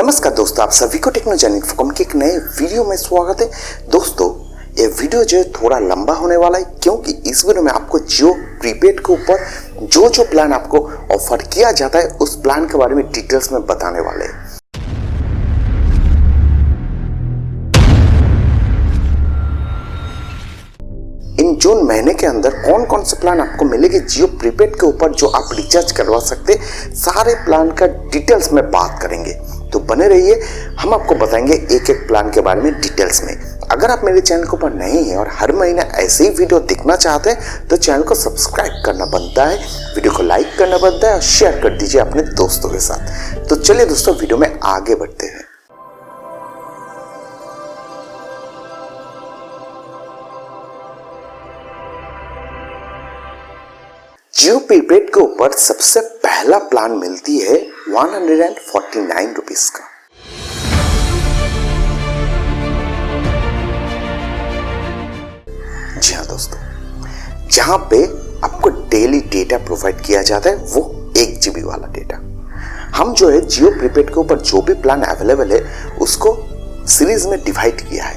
नमस्कार दोस्तों, आप सभी को टेक्नोजेनिक.com के एक नए वीडियो में स्वागत है। दोस्तों, ये वीडियो जो है थोड़ा लंबा होने वाला है क्योंकि इस वीडियो में आपको जियो प्रीपेड के ऊपर जो प्लान आपको ऑफर किया जाता है उस प्लान के बारे में डिटेल्स में बताने वाले हैं। इन जून महीने के अंदर कौन कौन से प्लान आपको मिलेंगे जियो प्रीपेड के ऊपर जो आप रिचार्ज करवा सकते, सारे प्लान का डिटेल्स में बात करेंगे, तो बने रहिए। हम आपको बताएंगे एक एक प्लान के बारे में डिटेल्स में। अगर आप मेरे चैनल के ऊपर नए हैं और हर महीने ऐसे ही वीडियो देखना चाहते हैं तो चैनल को सब्सक्राइब करना बनता है, वीडियो को लाइक करना बनता है और शेयर कर दीजिए अपने दोस्तों के साथ। तो चलिए दोस्तों, वीडियो में आगे बढ़ते हैं। जियो प्रीपेड के ऊपर सबसे पहला प्लान मिलती है 149 रुपीस का। जी हाँ दोस्तों, जहां पे आपको डेली डेटा प्रोवाइड किया जाता है वो 1 GB वाला डेटा। हम जो है जियो प्रीपेड के ऊपर जो भी प्लान अवेलेबल है उसको सीरीज में डिवाइड किया है,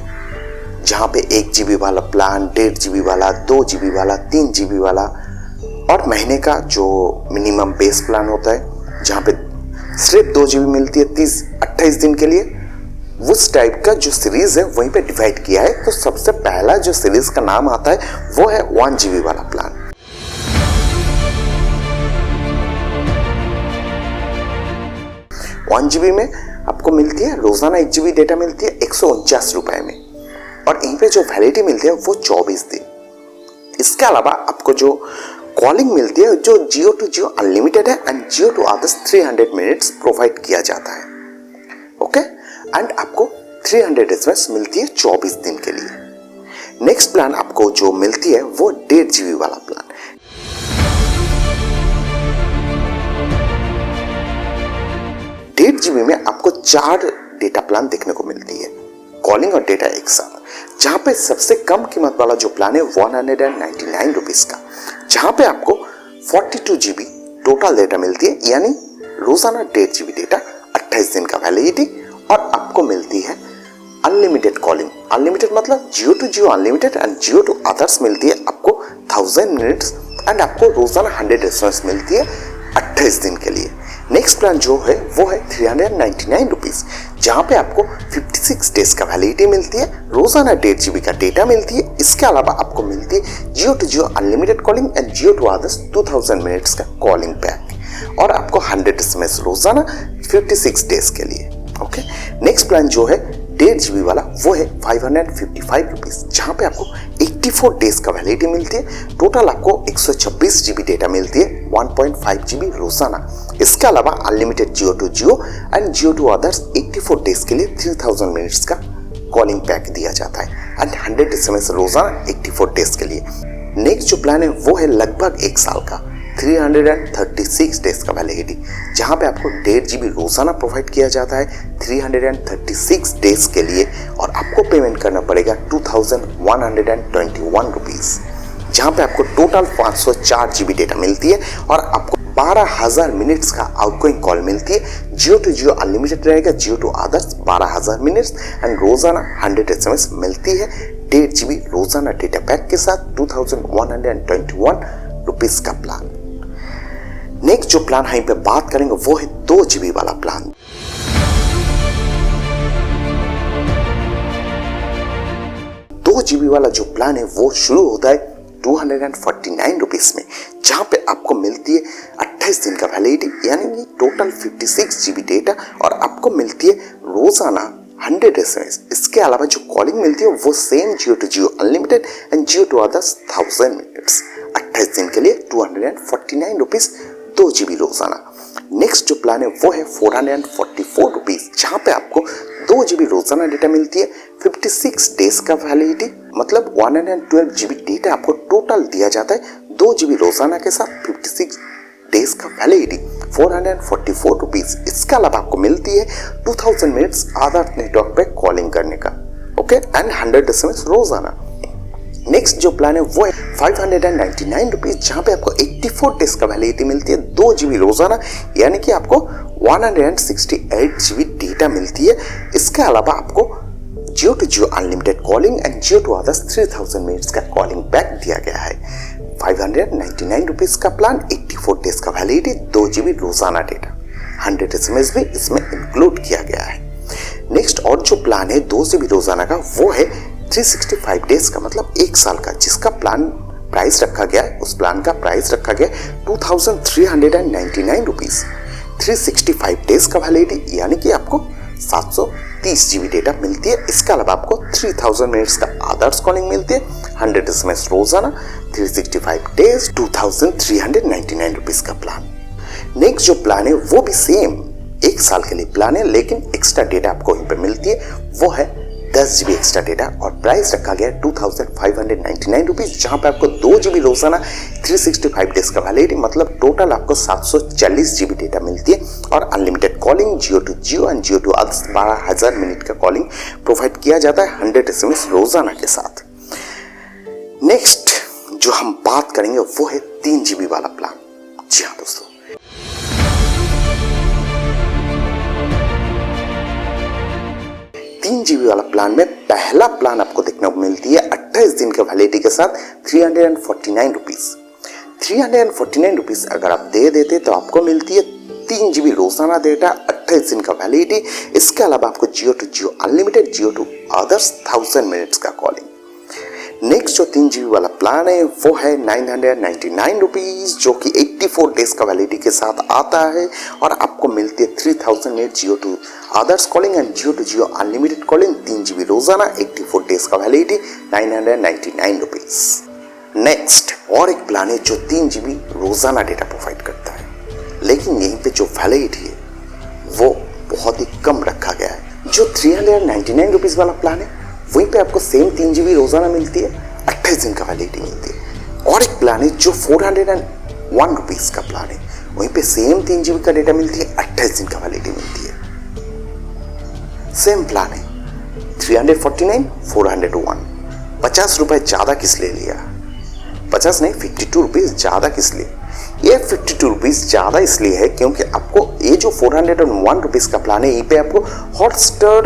जहां पे 1 GB वाला प्लान, 1.5 GB वाला, 2 GB वाला, 3 GB वाला और महीने का जो मिनिमम बेस प्लान होता है जहाँ पे सिर्फ 2 GB मिलती है 28 दिन के लिए, उस टाइप का जो सीरीज है वहीं पे डिवाइड किया है। तो सबसे पहला जो सीरीज का नाम आता है वो है 1 GB वाला प्लान। वन GB में आपको मिलती है रोजाना 1 GB डेटा मिलती है 149 रुपए में, और यहीं पे जो वैलिडिटी मिलती है वो 24 दिन। इसके अलावा आपको जो कॉलिंग मिलती है जो जियो टू जियो अनलिमिटेड है and Jio to others 300 minutes provide किया जाता है। ओके, एंड आपको 300 SMS मिलती है 24 दिन के लिए। नेक्स्ट प्लान आपको जो मिलती है वो 1.5 GB वाला प्लान। डेढ़ GB में आपको 4 डेटा प्लान देखने को मिलती है, कॉलिंग और डेटा एक साथ। जहां पे सबसे कम कीमत वाला जो प्लान है 199 रुपीस का, जहां पे आपको 42 GB टोटल डेटा मिलती है, यानी रोजाना 1.5 GB डेटा, 28 दिन का वैलिडिटी, और आपको मिलती है अनलिमिटेड कॉलिंग। अनलिमिटेड मतलब Jio to Jio unlimited and Jio to others मिलती है आपको 1000 मिनट्स एंड आपको रोजाना 100 SMS मिलती है 28 दिन के लिए। नेक्स्ट प्लान जो है वो है 399 रुपीस, जहां पे आपको 56 डेज का वैलिडिटी मिलती है, रोजाना 1.5 GB का डेटा मिलती है। इसके अलावा आपको मिलती है Jio to Jio unlimited calling and Jio to others 2000 minutes का कॉलिंग पैक, और आपको 100 SMS रोजाना 56 डेज के लिए। ओके, नेक्स्ट प्लान जो है 1.5 GB वाला वो है 555 रुपीस, जहां पे आपको 84 डेज का वैलिडिटी मिलती है। टोटल आपको 126 GB डेटा मिलती है, 1.5 GB रोजाना। इसके अलावा unlimited Jio to Jio and Jio to others 84 days के लिए 3000 मिनट्स का कॉलिंग पैक दिया जाता है एंड 100 SMS रोजाना 84 डेज के लिए। नेक्स्ट जो प्लान है वो है लगभग 1 साल का 336 डेज का वैलिडिटी, जहां पे आपको 1.5 GB रोजाना प्रोवाइड किया जाता है 336 डेज के लिए, और आपको पेमेंट करना पड़ेगा 2121 रुपीस, जहां पे आपको टोटल 504 GB डेटा मिलती है और आपको 12000 मिनट्स का आउटगोइंग कॉल मिलती है। जियो टू जियो अनलिमिटेड रहेगा, जियो टू अदर्स 12000 मिनट्स एंड रोजाना 100 SMS मिलती है। 1.5 GB रोजाना डेटा पैक के साथ 2121 रुपीस का प्लान। नेक्स्ट जो प्लान यहीं पे बात करेंगे वो है 2 GB वाला प्लान। 2 GB वाला जो प्लान है वो शुरू होता है 249 रुपीस में, जहां पे आपको मिलती है 28 दिन का वैलिडिटी, यानी कि टोटल 56 GB डेटा, और आपको मिलती है रोजाना 100 SMS। इसके अलावा जो कॉलिंग मिलती है वो same Jio to Jio unlimited and Jio to others 1000 minutes, 28 दिन के लिए 249 रुपीस, 2 GB रोजाना। नेक्स्ट जो प्लान है वो है 444 रुपीस, जहां पे आपको 2 GB रोजाना डेटा मिलती है, 56 डेज का वैलिडिटी, मतलब 112 GB डेटा आपको टोटल दिया जाता है 2 GB रोजाना के साथ 56 डेज का वैलिडिटी, 444 रुपीस। इसके अलावा आपको मिलती है 2000 मिनट्स आधार नेटवर्क पे कॉलिंग करने का, ओके, एंड 100 SMS रोजाना। नेक्स्ट जो प्लान है वो है 599 रुपीज, जहां पे आपको 84 डेज का वैलिडिटी मिलती है, 2 GB रोजाना, यानी कि आपको 168 GB डेटा मिलती है। इसके अलावा आपको Jio to Jio unlimited calling and Jio to others 3000 minutes का कॉलिंग बैक दिया गया है। 599 रुपीज का प्लान, 84 डेज का वैलिडिटी, 2 GB रोजाना डेटा, 100 SMS भी इसमें इंक्लूड किया गया है। नेक्स्ट और जो प्लान है 2 GB रोजाना का, वो है 365 डेज का, मतलब 1 साल का, जिसका प्लान प्राइस रखा गया है, उस प्लान का प्राइस रखा गया 2399 रुपीज, 365 डेज का वैलिडिटी, यानी कि आपको 730 GB डेटा मिलती है। इसके अलावा आपको 3000 मिनट्स का अदर्स कॉलिंग मिलती है, 100 SMS रोजाना, 365 डेज, 2399 रुपीज का प्लान। नेक्स्ट जो प्लान है वो भी सेम 1 साल के लिए प्लान है, लेकिन एक्स्ट्रा डेटा आपको यहीं पे मिलती है, वो है 10 GB एक्स्ट्रा डेटा और प्राइस रखा गया 2599 रुपीज, जहां पे आपको 2 GB रोजाना, 365 डेज का वैलिडिटी, मतलब टोटल आपको 740 GB डेटा मिलती है और unlimited calling Jio to Jio and Jio to others 12000 minute का कॉलिंग प्रोवाइड किया जाता है 100 SMS रोजाना के साथ। नेक्स्ट जो हम बात करेंगे वो है 3 GB वाला प्लान। जी हाँ दोस्तों, 3 GB वाला प्लान में पहला प्लान आपको देखने को मिलती है 28 दिन के वैलिडिटी के साथ 349 रुपीज। 349 रुपीज अगर आप दे देते तो आपको मिलती है 3 GB रोजाना डेटा, 28 दिन का वैलिडिटी। इसके अलावा आपको Jio to Jio unlimited, Jio to others 1000 minutes का कॉलिंग। नेक्स्ट जो 3 GB वाला प्लान है वो है 999 रुपीज, जो कि 84 डेज का वैलिडिटी के साथ आता है और आपको मिलती है 3000 minute Jio to others calling and Jio to Jio unlimited calling, 3 GB रोजाना, 84 डेज का वैलिडिटी, 999 रुपीज। नेक्स्ट और एक प्लान है जो 3 GB रोजाना डेटा प्रोवाइड करता है, लेकिन यहीं पे जो वैलिडिटी है वो बहुत ही कम रखा गया है। जो 399 रुपीज वाला प्लान है वहीं पे आपको सेम 3 GB रोजाना मिलती है, 28 दिन का वैलिडिटी मिलती है। और एक प्लान है जो 401 रुपीज का प्लान है, वहीं पे सेम 3 GB का डेटा मिलती है, 28 दिन का वैलिडिटी मिलती है। सेम प्लान है 349, 401, 50 रुपए ज्यादा किस लिए लिया? 50 नहीं, 52 रुपीज ज्यादा किस लिए? ये 52 रुपीज ज्यादा इसलिए है क्योंकि आपको ये जो 401 रुपीज का प्लान है, यहीं पे आपको हॉटस्टार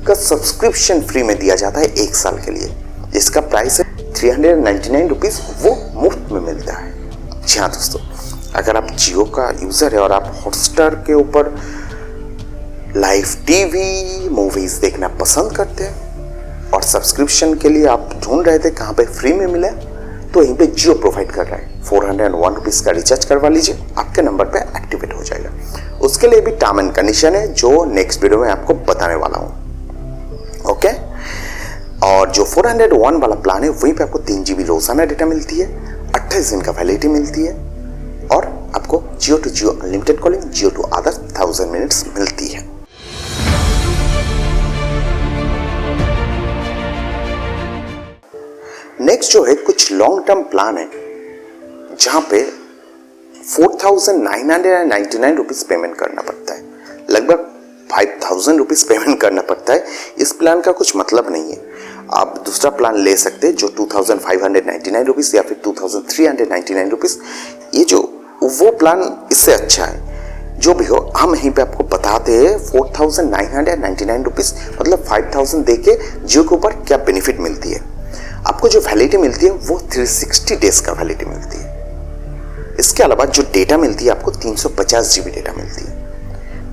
का सब्सक्रिप्शन फ्री में दिया जाता है 1 साल के लिए, जिसका प्राइस है 399 रुपीज, वो मुफ्त में मिलता है। जी हाँ दोस्तों, अगर आप जियो का यूजर है और आप हॉटस्टार के ऊपर लाइव टीवी मूवीज देखना पसंद करते हैं और सब्सक्रिप्शन के लिए आप ढूंढ रहे थे कहाँ पे फ्री में मिले, तो यहीं पे जियो प्रोवाइड कर रहा है। 401 रुपीज का रिचार्ज करवा लीजिए, आपके नंबर पे एक्टिवेट हो जाएगा। उसके लिए भी टर्म एंड कंडीशन है जो नेक्स्ट वीडियो में आपको बताने वाला हूँ। ओके, और जो 401 वाला प्लान है वहीं पे आपको 3 GB रोजाना डेटा मिलती है, 28 दिन का वैलिडिटी मिलती है और आपको Jio to Jio unlimited calling, Jio to other 1000 minutes मिलती है। नेक्स्ट जो है कुछ लॉन्ग टर्म प्लान है जहां पे 4999 रुपीज पेमेंट करना पड़ता है, लगभग 5000 रुपीज पेमेंट करना पड़ता है। इस प्लान का कुछ मतलब नहीं है, आप दूसरा प्लान ले सकते हैं जो 2599 रुपीज या फिर 2399 रुपीज। ये जो वो प्लान इससे अच्छा है। जो भी हो, हम यहीं पे आपको बताते हैं 4999 रुपीज मतलब 5000 देके जियो के ऊपर क्या बेनिफिट मिलती है। आपको जो वैलिडिटी मिलती है वो 360 डेज का वैलिडिटी मिलती है। इसके अलावा जो डेटा मिलती है आपको 350 GB डेटा मिलती है।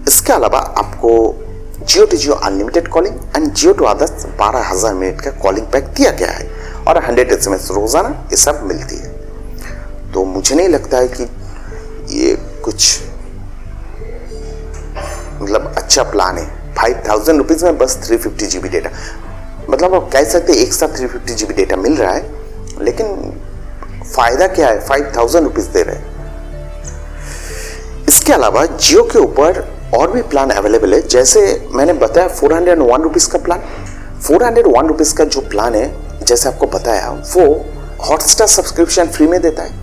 इसके अलावा आपको Jio to Jio unlimited calling and Jio to others 12000 minute का कॉलिंग पैक दिया गया है और 100 SMS रोजाना ये सब मिलती है। तो मुझे नहीं लगता है कि ये कुछ मतलब अच्छा प्लान है। 5000 रुपीज में बस 350 GB डेटा, मतलब आप कह सकते हैं एक साथ 350 GB डेटा मिल रहा है, लेकिन फायदा क्या है? 5000 रुपीज दे रहे हैं। इसके अलावा जियो के ऊपर और भी प्लान अवेलेबल है, जैसे मैंने बताया 401 रुपीज का प्लान। 401 रुपीज का जो प्लान है, जैसे आपको बताया, वो हॉटस्टार सब्सक्रिप्शन फ्री में देता है।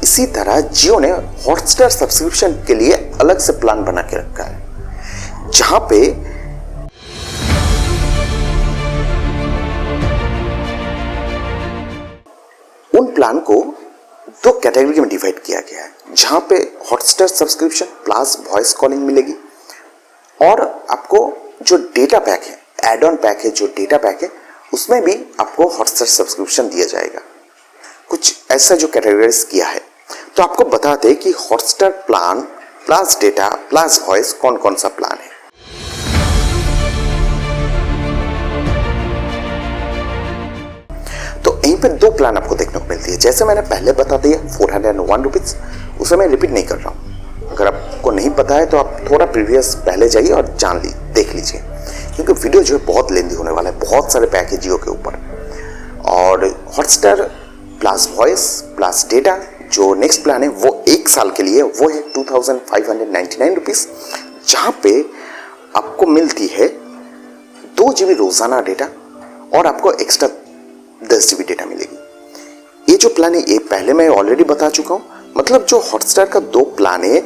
इसी तरह जियो ने हॉटस्टार सब्सक्रिप्शन के लिए अलग से प्लान बना के रखा है, जहां पे उन प्लान को 2 कैटेगरी में डिवाइड किया गया है, जहां पे Hotstar subscription plus voice calling मिलेगी और आपको जो डेटा पैक है, एड ऑन पैक है, जो डेटा पैक है, उसमें भी आपको हॉटस्टार सब्सक्रिप्शन दिया जाएगा। कुछ ऐसा जो कैटेगराइज किया है। तो आपको बताते हैं कि Hotstar plan plus data plus voice कौन कौन सा प्लान है। तो यहीं पे दो प्लान आपको देखने को मिलती है। जैसे मैंने पहले बता दिया 401 रुपीज, उसे मैं रिपीट नहीं कर रहा हूँ। अगर आपको नहीं पता है तो आप थोड़ा प्रीवियस पहले जाइए और देख लीजिए, क्योंकि वीडियो जो है बहुत लेंदी होने वाला है। बहुत सारे पैक है जियो के ऊपर। और Hotstar plus voice plus data जो नेक्स्ट प्लान है वो 1 साल के लिए, वो है 2599 रुपीज, जहाँ पे आपको मिलती है 2 GB रोजाना डेटा और आपको एक्स्ट्रा 10 GB डेटा मिलेगी। ये जो प्लान है ये पहले मैं ऑलरेडी बता चुका हूँ। मतलब जो हॉटस्टार का 2 प्लान है,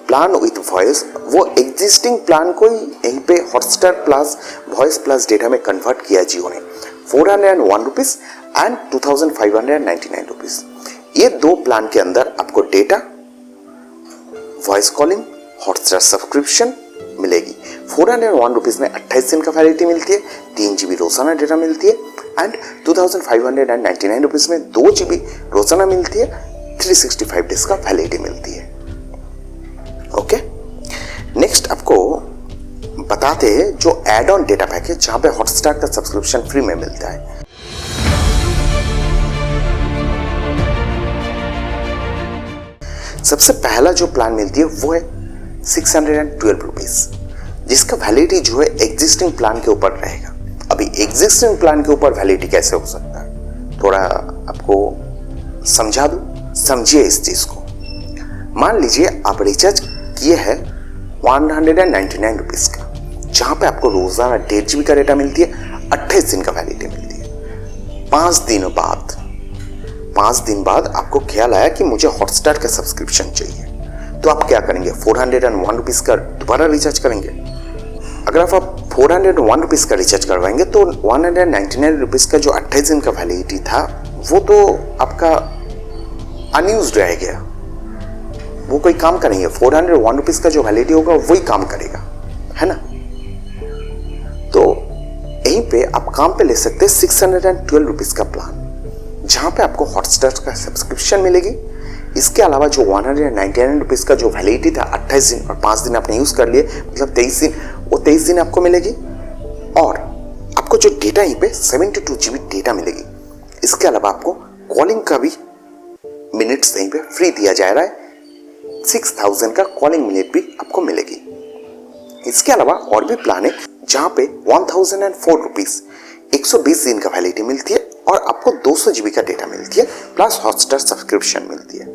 प्लान विथ वॉइस, वो एग्जिस्टिंग प्लान को ही यहीं पे Hotstar plus voice plus data में कन्वर्ट किया जियो ने। 401 रुपीज एंड 2599 रुपीज। ये 2 प्लान के अंदर आपको data, voice calling, Hotstar subscription मिलेगी। 401 रुपीज में 28 दिन का वैलिडिटी मिलती है, 3 GB रोजाना डेटा मिलती है एंड 2599 रुपीज में 2 GB रोजाना मिलती है, 365 डेज का वैलिडिटी मिलती है। ओके, नेक्स्ट आपको बताते हैं जो एड ऑन डेटा पैक है, जहां पे हॉटस्टार का सब्सक्रिप्शन फ्री में मिलता है। सबसे पहला जो प्लान मिलती है वो है 612 रुपीज, जिसका वैलिडिटी जो है एग्जिस्टिंग प्लान के ऊपर रहेगा। अभी एग्जिस्टिंग प्लान के ऊपर वैलिडिटी कैसे हो सकता है, थोड़ा आपको समझा दूं, समझिए इस चीज को। मान लीजिए आप रिचार्ज किए हैं 199 रुपीज का, जहां पे आपको रोजाना 1.5 GB का डेटा मिलती है, 28 दिन का वैलिडिटी मिलती है। 5 दिन बाद आपको ख्याल आया कि मुझे हॉटस्टार का सब्सक्रिप्शन चाहिए, तो आप क्या करेंगे, 401 रुपीज का दोबारा रिचार्ज करेंगे। अगर आप 401 रुपीज का रिचार्ज करवाएंगे तो 199 रुपीज का जो 28 दिन का वैलिडिटी था वो तो आपका अनयूज्ड रह गया, वो कोई काम का नहीं है। 401 रुपीज का जो वैलिडिटी होगा वही काम करेगा, है ना। तो यहीं पे आप काम पे ले सकते हैं 612 रुपीज का प्लान, जहां पे आपको हॉटस्टार का सब्सक्रिप्शन मिलेगी। इसके अलावा जो 199 रुपीज का जो वैलिडिटी था 28 दिन और 5 दिन आपने यूज कर लिए, मतलब 23 दिन, वो 23 दिन आपको मिलेगी। और आपको जो डेटा यहीं पे 72 GB डेटा मिलेगी। इसके अलावा आपको कॉलिंग का भी मिनट्स यहीं पे फ्री दिया जा रहा है, 6000 का कॉलिंग मिनट भी आपको मिलेगी। इसके अलावा और भी प्लान है जहां पे 1004 रुपीज 120 दिन का वैलिडिटी मिलती है और आपको 200 GB का डेटा मिलती है, प्लस हॉटस्टार सब्सक्रिप्शन मिलती है।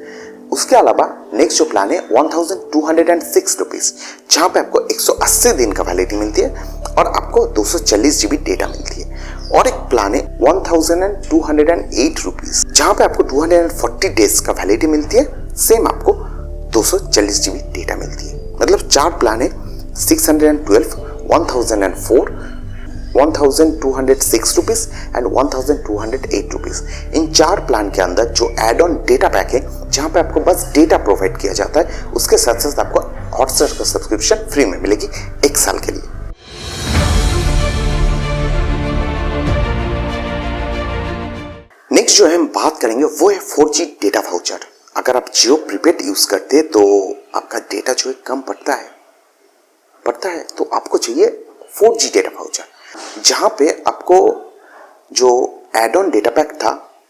उसके अलावा नेक्स्ट जो प्लान है 1206 रुपीज, जहां पे आपको 180 दिन का वैलिडिटी मिलती है और आपको 240 GB डेटा मिलती है। और एक प्लान है 1208 रुपीज, जहां पे आपको 240 डेज का वैलिडिटी मिलती है, सेम आपको 240 GB डेटा मिलती है। मतलब 4 प्लान है, 612, 1004, 1206 rupees and 1208 rupees. In 4 plan के अंदर जो एड ऑन डेटा पैक है, जहां पे आपको बस डेटा प्रोवाइड किया जाता है, उसके साथ साथ आपको हॉटस्टार का सब्सक्रिप्शन फ्री में मिलेगी 1 साल के लिए। नेक्स्ट जो है हम बात करेंगे वो है 4G डेटा वाउचर। अगर आप जियो प्रीपेड यूज करते हैं तो आपका डेटा जो है कम पड़ता है, तो आपको चाहिए 4G डेटा वाउचर, जहां पे आपको जो एड ऑन डेटा पैक था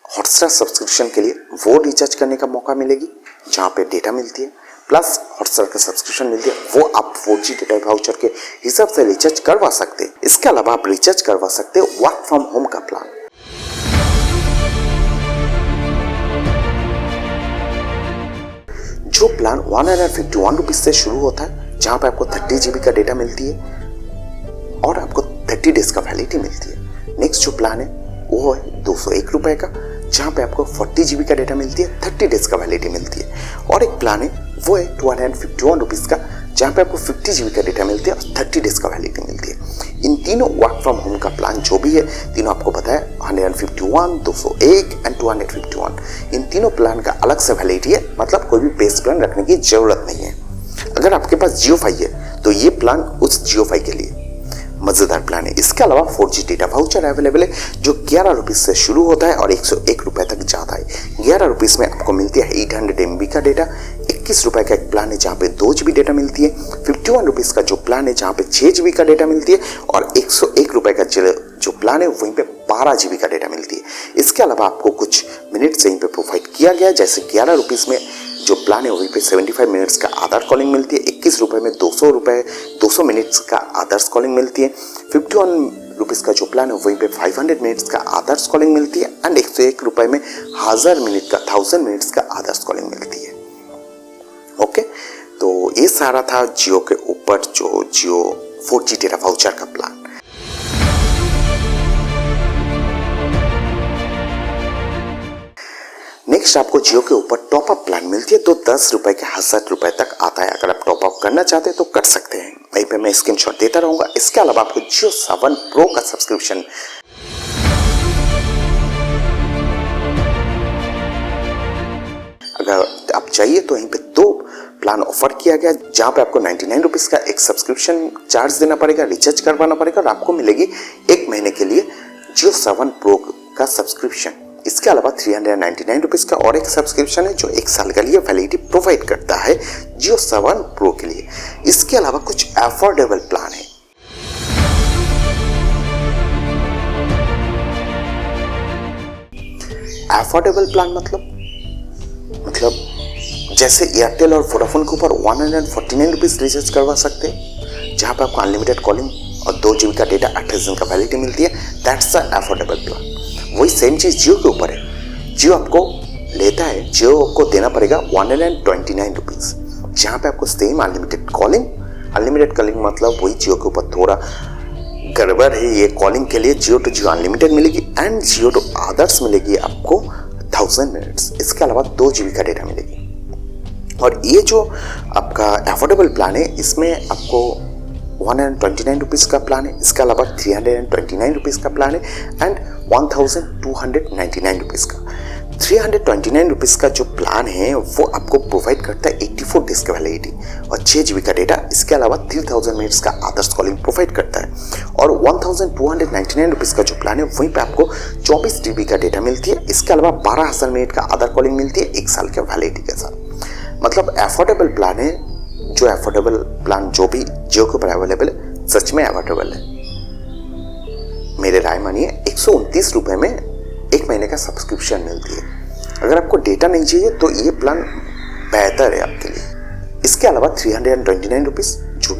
हॉटस्टार सब्सक्रिप्शन के लिए, वो रिचार्ज करने का मौका मिलेगी, जहां पे डेटा मिलती है प्लस हॉटस्टार का सब्सक्रिप्शन मिलती है, वो आप 4G डेटा वाउचर के हिसाब से रिचार्ज करवा सकते हैं। इसके अलावा आप रिचार्ज करवा सकते हैं वर्क फ्रॉम होम का प्लान। जो प्लान 151 रुपीज से शुरू होता है, जहां पे आपको 30 GB का डेटा मिलती है और आपको 30 डेज का वैलिडिटी मिलती है। नेक्स्ट जो प्लान है वो है 201 रुपए का, जहां पे आपको 40 GB का डेटा मिलती है, 30 डेज का वैलिडिटी मिलती है। और एक प्लान है वो है 251 रुपीज का, जहां पे आपको 50 GB का डेटा मिलती है और 30 डेज का वैलिडिटी मिलती है। इन तीनों वर्क फ्रॉम होम का प्लान जो भी है, तीनों आपको पता है 151, 201 एंड 251। इन तीनों प्लान का अलग से वैलिडिटी है, मतलब कोई भी बेस प्लान रखने की जरूरत नहीं है। अगर आपके पास जियो फाई है तो ये प्लान उस जियो फाई के लिए मजेदार प्लान है। इसके अलावा 4G डेटा वाउचर अवेलेबल है जो 11 रुपीज से शुरू होता है और 101 रुपए तक जाता है। 11 रुपीज में आपको मिलती है 800 MB का डेटा। 21 रुपए का एक प्लान है जहाँ पे 2 GB डेटा मिलती है। 51 रुपीज का जो प्लान है जहाँ पे 6 GB का डेटा मिलती है और 101 रुपए का जो प्लान है वहीं पे 12 GB का डेटा मिलती है। इसके अलावा आपको कुछ मिनट्स यहीं पे प्रोवाइड किया गया, जैसे 11 रुपीज में जो प्लान है वहीं पे 75 मिनट्स का आधार कॉलिंग मिलती है। 21 रुपए में 200 मिनट्स का आदर्श कॉलिंग मिलती है। 51 रुपीज का जो प्लान है वहीं पे 500 मिनट्स का आदर्श कॉलिंग मिलती है एंड 101 रुपए में 1000 मिनट्स का आदर्श कॉलिंग मिलती है। ओके, तो ये सारा था जियो के ऊपर जो जियो 4G डेटा वाउचर का प्लान। नेक्स्ट आपको जियो के ऊपर टॉप अप प्लान मिलती है, तो 10 रुपए के 1000 रुपए तक आता है। अगर आप टॉप अप करना चाहते हैं तो कर सकते हैं, वहीं पे मैं स्क्रीनशॉट देता रहूंगा। इसके अलावा आपको जियो 7 प्रो का सब्सक्रिप्शन अगर आप चाहिए तो यहीं पे 2 प्लान ऑफर किया गया, जहां पे आपको 99 रुपीज का एक सब्सक्रिप्शन चार्ज देना पड़ेगा, रिचार्ज करवाना पड़ेगा और आपको मिलेगी 1 महीने के लिए जियो 7 प्रो का सब्सक्रिप्शन। इसके अलावा 399 रुपीज का और एक सब्सक्रिप्शन है जो 1 साल के लिए वैलिडिटी प्रोवाइड करता है जियो 7 प्रो के लिए। इसके अलावा कुछ अफोर्डेबल प्लान है। अफोर्डेबल प्लान मतलब जैसे एयरटेल और वोडाफोन के ऊपर 149 रुपीज रिचार्ज करवा सकते हैं, जहां पर आपको अनलिमिटेड कॉलिंग और 2 GB का डेटा 28 दिन का वैलिडिटी मिलती है। That's the affordable plan. वही सेम चीज जियो के ऊपर है। जियो आपको लेता है, जियो को देना पड़ेगा 129 रुपीज, जहां पे आपको सेम अनलिमिटेड कॉलिंग मतलब वही जियो के ऊपर थोड़ा गड़बड़ है। ये कॉलिंग के लिए जियो टू जियो अनलिमिटेड मिलेगी एंड जियो टू अदर्स मिलेगी आपको 1000 मिनट्स। इसके अलावा 2 GB का डेटा मिलेगी। और ये जो आपका अफोर्डेबल प्लान है इसमें आपको 129 रुपीज का प्लान है। इसके अलावा 329 रुपीज का प्लान है एंड 1299 रुपीज का। 329 रुपीज का जो प्लान है वो आपको प्रोवाइड करता है 84 डेज का वैलिडिटी और 6 GB का डेटा। इसके अलावा 3000 मिनट्स का आदर्श कॉलिंग प्रोवाइड करता है। और 1299 रुपीज का जो प्लान है वहीं पे आपको 24 GB का डेटा मिलती है। इसके अलावा 12000 मिनट का आदर्श कॉलिंग मिलती है 1 साल के वैलिडिटी के साथ। मतलब अफोर्डेबल प्लान है। जो अफोर्डेबल प्लान जो भी जियो के ऊपर अवेलेबल है सच में अफोर्डेबल है। मेरे राय मानिए 129 रुपए में 1 महीने का सब्सक्रिप्शन मिलती है। अगर आपको डेटा नहीं चाहिए तो ये प्लान बेहतर है आपके लिए। इसके अलावा 329 रुपीज जो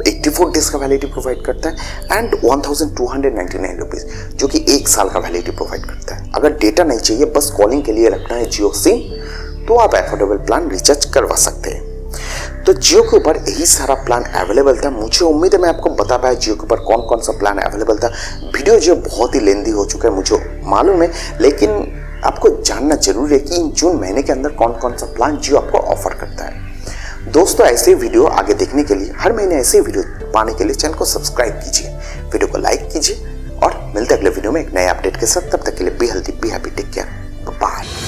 84 डेज का वैलिडिटी प्रोवाइड करता है एंड 1299 रुपीज जो कि 1 साल का वैलिडिटी प्रोवाइड करता है। अगर डेटा नहीं चाहिए बस कॉलिंग के लिए रखना है जियो सिम, तो आप अफोर्डेबल प्लान रिचार्ज करवा सकते हैं। तो जियो के ऊपर यही सारा प्लान अवेलेबल था। मुझे उम्मीद है मैं आपको बता पाया जियो के ऊपर कौन कौन सा प्लान अवेलेबल था। वीडियो जो बहुत ही लेंदी हो चुका है मुझे मालूम है, लेकिन आपको जानना जरूरी है कि जून महीने के अंदर कौन कौन सा प्लान जियो आपको ऑफर करता है। दोस्तों ऐसे वीडियो आगे देखने के लिए, हर महीने ऐसे वीडियो पाने के लिए चैनल को सब्सक्राइब कीजिए, वीडियो को लाइक कीजिए और मिलते अगले वीडियो में एक नए अपडेट के साथ। तब तक के लिए be healthy, be happy, take care, bye.